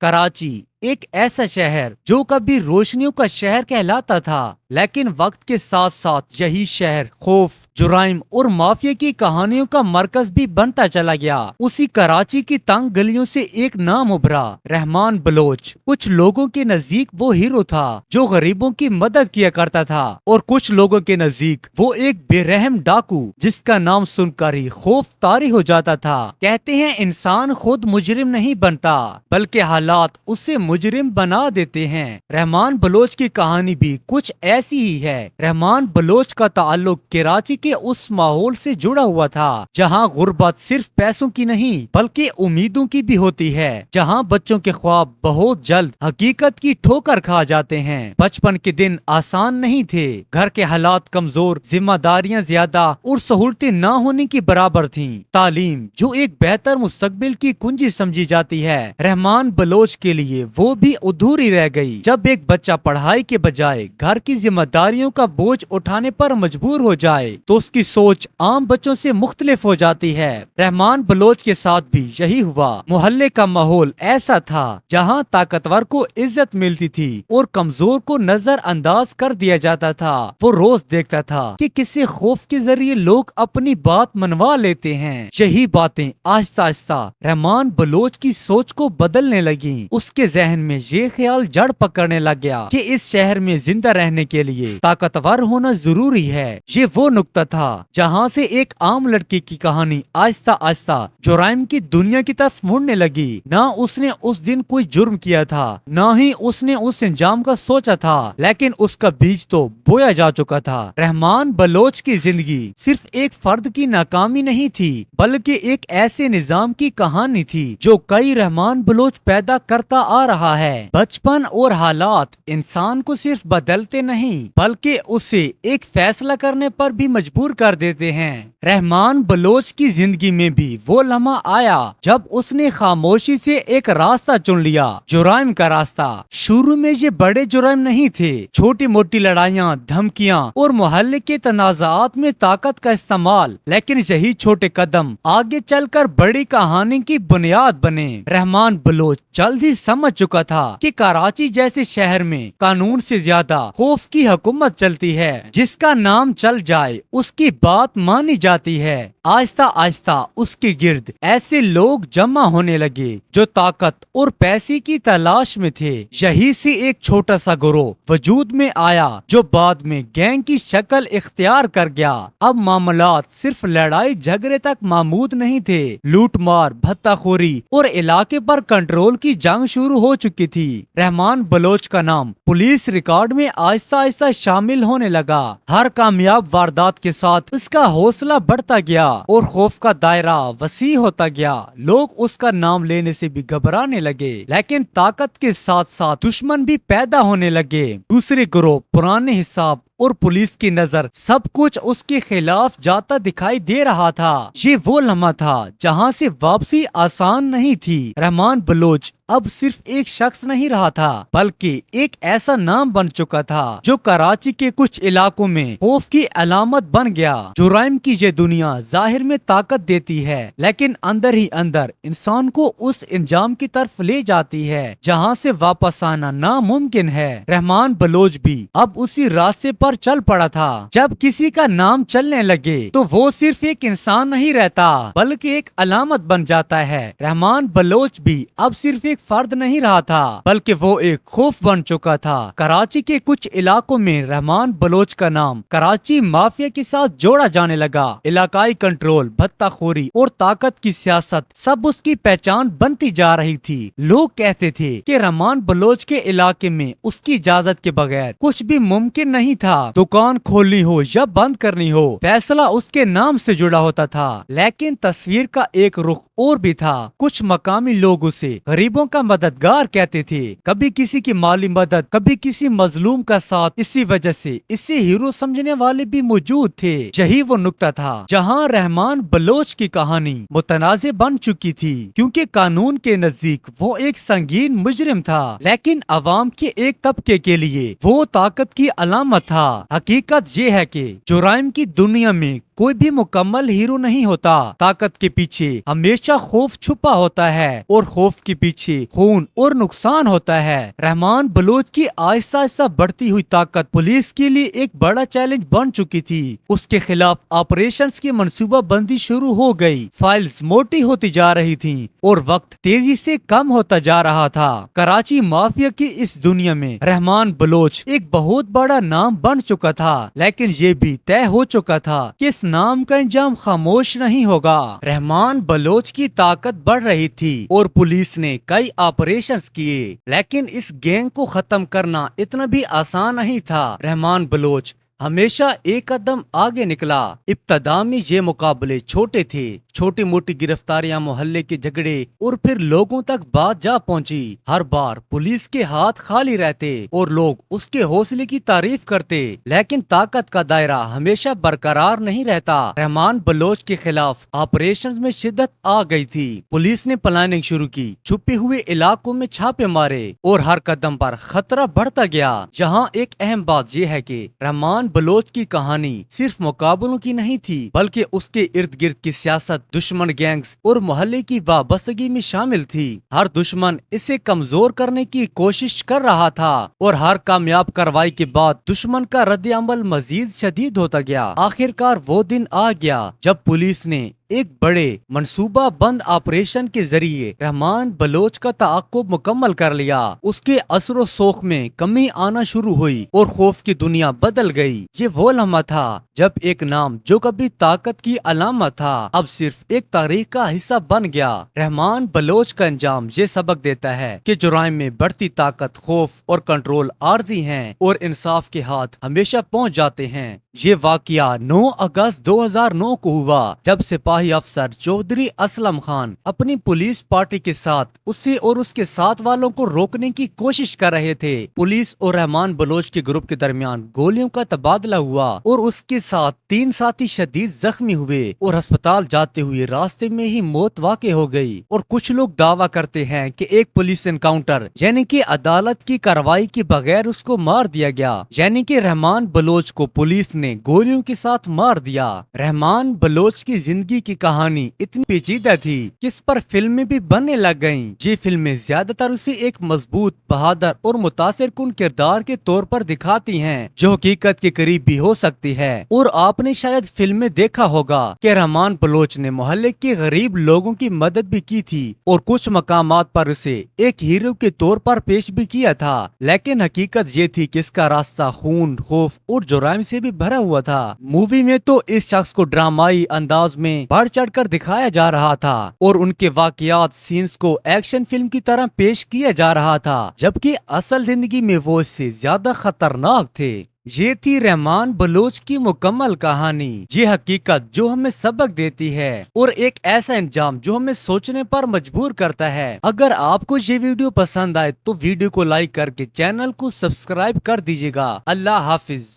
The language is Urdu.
کراچی ایک ایسا شہر جو کبھی روشنیوں کا شہر کہلاتا تھا، لیکن وقت کے ساتھ ساتھ یہی شہر خوف، جرائم اور مافیا کی کہانیوں کا مرکز بھی بنتا چلا گیا۔ اسی کراچی کی تنگ گلیوں سے ایک نام ابھرا، رحمان بلوچ۔ کچھ لوگوں کے نزدیک وہ ہیرو تھا جو غریبوں کی مدد کیا کرتا تھا، اور کچھ لوگوں کے نزدیک وہ ایک بے رحم ڈاکو جس کا نام سن کر ہی خوف طاری ہو جاتا تھا۔ کہتے ہیں انسان خود مجرم نہیں بنتا، بلکہ حالات اسے مجرم بنا دیتے ہیں۔ رحمان بلوچ کی کہانی بھی کچھ ایسی ہی ہے۔ رحمان بلوچ کا تعلق کراچی کے اس ماحول سے جڑا ہوا تھا جہاں غربت صرف پیسوں کی نہیں بلکہ امیدوں کی بھی ہوتی ہے، جہاں بچوں کے خواب بہت جلد حقیقت کی ٹھوکر کھا جاتے ہیں۔ بچپن کے دن آسان نہیں تھے، گھر کے حالات کمزور، ذمہ داریاں زیادہ اور سہولتیں نہ ہونے کی برابر تھیں۔ تعلیم جو ایک بہتر مستقبل کی کنجی سمجھی جاتی ہے، رحمان بلوچ کے لیے وہ بھی ادھوری رہ گئی۔ جب ایک بچہ پڑھائی کے بجائے گھر کی ذمہ داریوں کا بوجھ اٹھانے پر مجبور ہو جائے تو اس کی سوچ عام بچوں سے مختلف ہو جاتی ہے۔ رحمان بلوچ کے ساتھ بھی یہی ہوا۔ محلے کا ماحول ایسا تھا جہاں طاقتور کو عزت ملتی تھی اور کمزور کو نظر انداز کر دیا جاتا تھا۔ وہ روز دیکھتا تھا کہ کسی خوف کے ذریعے لوگ اپنی بات منوا لیتے ہیں۔ یہی باتیں آہستہ آہستہ رحمان بلوچ کی سوچ کو بدلنے لگیں۔ اس کے ذہن میں یہ خیال جڑ پکڑنے لگ گیا کہ اس شہر میں زندہ رہنے کے لیے طاقتور ہونا ضروری ہے۔ یہ وہ نقطہ تھا جہاں سے ایک عام لڑکی کی کہانی آہستہ آہستہ جرائم کی دنیا کی طرف مڑنے لگی۔ نہ اس نے اس دن کوئی جرم کیا تھا، نہ ہی اس نے اس انجام کا سوچا تھا، لیکن اس کا بیج تو بویا جا چکا تھا۔ رحمان بلوچ کی زندگی صرف ایک فرد کی ناکامی نہیں تھی، بلکہ ایک ایسے نظام کی کہانی تھی جو کئی رحمان بلوچ پیدا کرتا آ رہا ہے۔ بچپن اور حالات انسان کو صرف بدلتے نہیں بلکہ اسے ایک فیصلہ کرنے پر بھی مجبور کر دیتے ہیں۔ رحمان بلوچ کی زندگی میں بھی وہ لمحہ آیا جب اس نے خاموشی سے ایک راستہ چن لیا، جرائم کا راستہ۔ شروع میں یہ بڑے جرائم نہیں تھے، چھوٹی موٹی لڑائیاں، دھمکیاں اور محلے کے تنازعات میں طاقت کا استعمال، لیکن یہی چھوٹے قدم آگے چل کر بڑی کہانی کی بنیاد بنے۔ رحمان بلوچ جلد ہی سمجھ چکا تھا کہ کراچی جیسے شہر میں قانون سے زیادہ خوف کی حکومت چلتی ہے۔ جس کا نام چل جائے اس کی بات مانی جاتی ہے۔ آہستہ آہستہ اس کے گرد ایسے لوگ جمع ہونے لگے جو طاقت اور پیسے کی تلاش میں تھے۔ یہی سے ایک چھوٹا سا گروہ وجود میں آیا جو بعد میں گینگ کی شکل اختیار کر گیا۔ اب معاملات صرف لڑائی جھگڑے تک محدود نہیں تھے، لوٹ مار، بھتہ خوری اور علاقے پر کنٹرول کی جنگ شروع ہو چکی تھی۔ رحمان بلوچ کا نام پولیس ریکارڈ میں آہستہ آہستہ شامل ہونے لگا۔ ہر کامیاب واردات کے ساتھ اس کا حوصلہ بڑھتا گیا اور خوف کا دائرہ وسیع ہوتا گیا۔ لوگ اس کا نام لینے سے بھی گھبرانے لگے، لیکن طاقت کے ساتھ ساتھ دشمن بھی پیدا ہونے لگے۔ دوسرے گروہ، پرانے حساب اور پولیس کی نظر، سب کچھ اس کے خلاف جاتا دکھائی دے رہا تھا۔ یہ وہ لمحہ تھا جہاں سے واپسی آسان نہیں تھی۔ رحمان بلوچ اب صرف ایک شخص نہیں رہا تھا بلکہ ایک ایسا نام بن چکا تھا جو کراچی کے کچھ علاقوں میں خوف کی علامت بن گیا۔ جرائم کی یہ دنیا ظاہر میں طاقت دیتی ہے، لیکن اندر ہی اندر انسان کو اس انجام کی طرف لے جاتی ہے جہاں سے واپس آنا ناممکن ہے۔ رحمان بلوچ بھی اب اسی راستے پر چل پڑا تھا۔ جب کسی کا نام چلنے لگے تو وہ صرف ایک انسان نہیں رہتا بلکہ ایک علامت بن جاتا ہے۔ رحمان بلوچ بھی اب صرف ایک فرد نہیں رہا تھا بلکہ وہ ایک خوف بن چکا تھا۔ کراچی کے کچھ علاقوں میں رحمان بلوچ کا نام کراچی مافیا کے ساتھ جوڑا جانے لگا۔ علاقائی کنٹرول، بھتہ خوری اور طاقت کی سیاست سب اس کی پہچان بنتی جا رہی تھی۔ لوگ کہتے تھے کہ رحمان بلوچ کے علاقے میں اس کی اجازت کے بغیر کچھ بھی ممکن نہیں تھا۔ دکان کھولنی ہو یا بند کرنی ہو، فیصلہ اس کے نام سے جڑا ہوتا تھا۔ لیکن تصویر کا ایک رخ اور بھی تھا۔ کچھ مقامی لوگ اسے غریبوں کا مددگار کہتے تھے، کبھی کسی کی مالی مدد، کبھی کسی مظلوم کا ساتھ۔ اسی وجہ سے اسے ہیرو سمجھنے والے بھی موجود تھے۔ یہی وہ نقطہ تھا جہاں رحمان بلوچ کی کہانی متنازع بن چکی تھی، کیونکہ قانون کے نزدیک وہ ایک سنگین مجرم تھا، لیکن عوام کے ایک طبقے کے لیے وہ طاقت کی علامت تھا۔ تھا۔ حقیقت یہ ہے کہ جرائم کی دنیا میں کوئی بھی مکمل ہیرو نہیں ہوتا۔ طاقت کے پیچھے ہمیشہ خوف چھپا ہوتا ہے اور خوف کے پیچھے خون اور نقصان ہوتا ہے۔ رحمان بلوچ کی آہستہ آہستہ بڑھتی ہوئی طاقت پولیس کے لیے ایک بڑا چیلنج بن چکی تھی۔ اس کے خلاف آپریشنز کی منصوبہ بندی شروع ہو گئی، فائلز موٹی ہوتی جا رہی تھیں اور وقت تیزی سے کم ہوتا جا رہا تھا۔ کراچی مافیا کی اس دنیا میں رحمان بلوچ ایک بہت بڑا نام بن چکا تھا، لیکن یہ بھی طے ہو چکا تھا کہ اس نام کا انجام خاموش نہیں ہوگا۔ رحمان بلوچ کی طاقت بڑھ رہی تھی اور پولیس نے کئی آپریشنز کیے، لیکن اس گینگ کو ختم کرنا اتنا بھی آسان نہیں تھا۔ رحمان بلوچ ہمیشہ ایک قدم آگے نکلا۔ ابتدا میں یہ مقابلے چھوٹے تھے، چھوٹی موٹی گرفتاریاں، محلے کے جھگڑے اور پھر لوگوں تک بات جا پہنچی۔ ہر بار پولیس کے ہاتھ خالی رہتے اور لوگ اس کے حوصلے کی تعریف کرتے، لیکن طاقت کا دائرہ ہمیشہ برقرار نہیں رہتا۔ رحمان بلوچ کے خلاف آپریشنز میں شدت آ گئی تھی۔ پولیس نے پلاننگ شروع کی، چھپے ہوئے علاقوں میں چھاپے مارے اور ہر قدم پر خطرہ بڑھتا گیا۔ جہاں ایک اہم بات یہ ہے کہ رحمان بلوچ کی کہانی صرف مقابلوں کی نہیں تھی، بلکہ اس کے ارد گرد کی سیاست، دشمن گینگز اور محلے کی وابستگی میں شامل تھی۔ ہر دشمن اسے کمزور کرنے کی کوشش کر رہا تھا اور ہر کامیاب کارروائی کے بعد دشمن کا رد عمل مزید شدید ہوتا گیا۔ آخر کار وہ دن آ گیا جب پولیس نے ایک بڑے منصوبہ بند آپریشن کے ذریعے رحمان بلوچ کا تعاقب مکمل کر لیا۔ اس کے اثر و سوق میں کمی آنا شروع ہوئی اور خوف کی دنیا بدل گئی۔ یہ وہ لمحہ تھا جب ایک نام جو کبھی طاقت کی علامت تھا اب صرف ایک تاریخ کا حصہ بن گیا۔ رحمان بلوچ کا انجام یہ سبق دیتا ہے کہ جرائم میں بڑھتی طاقت، خوف اور کنٹرول عارضی ہیں اور انصاف کے ہاتھ ہمیشہ پہنچ جاتے ہیں۔ یہ واقعہ 9 اگست 2009 کو ہوا جب سپاہی افسر چودھری اسلم خان اپنی پولیس پارٹی کے ساتھ اسے اور اس کے ساتھ والوں کو روکنے کی کوشش کر رہے تھے۔ پولیس اور رحمان بلوچ کے گروپ کے درمیان گولیوں کا تبادلہ ہوا اور اس کے ساتھ 3 ساتھی شدید زخمی ہوئے اور ہسپتال جاتے ہوئے راستے میں ہی موت واقع ہو گئی۔ اور کچھ لوگ دعویٰ کرتے ہیں کہ ایک پولیس انکاؤنٹر یعنی کہ عدالت کی کارروائی کے بغیر اس کو مار دیا گیا، یعنی کہ رحمان بلوچ کو پولیس نے گولیوں کے ساتھ مار دیا۔ رحمان بلوچ کی زندگی کی کہانی اتنی پیچیدہ تھی کہ اس پر فلمیں بھی بننے لگ گئیں۔ یہ فلمیں زیادہ تر اسے ایک مضبوط، بہادر اور متاثر کن کردار کے طور پر دکھاتی ہیں جو حقیقت کے قریب بھی ہو سکتی ہے۔ اور آپ نے شاید فلم میں دیکھا ہوگا کہ رحمان بلوچ نے محلے کے غریب لوگوں کی مدد بھی کی تھی اور کچھ مقامات پر اسے ایک ہیرو کے طور پر پیش بھی کیا تھا، لیکن حقیقت یہ تھی کہ اس کا راستہ خون، خوف اور جرائم سے بھی بھرا ہوا تھا۔ مووی میں تو اس شخص کو ڈرامائی انداز میں بڑھ چڑھ کر دکھایا جا رہا تھا اور ان کے واقعات، سینز کو ایکشن فلم کی طرح پیش کیا جا رہا تھا، جبکہ اصل زندگی میں وہ اس سے زیادہ خطرناک تھے۔ یہ تھی رحمان بلوچ کی مکمل کہانی، یہ حقیقت جو ہمیں سبق دیتی ہے اور ایک ایسا انجام جو ہمیں سوچنے پر مجبور کرتا ہے۔ اگر آپ کو یہ ویڈیو پسند آئے تو ویڈیو کو لائک کر کے چینل کو سبسکرائب کر دیجیے گا۔ اللہ حافظ۔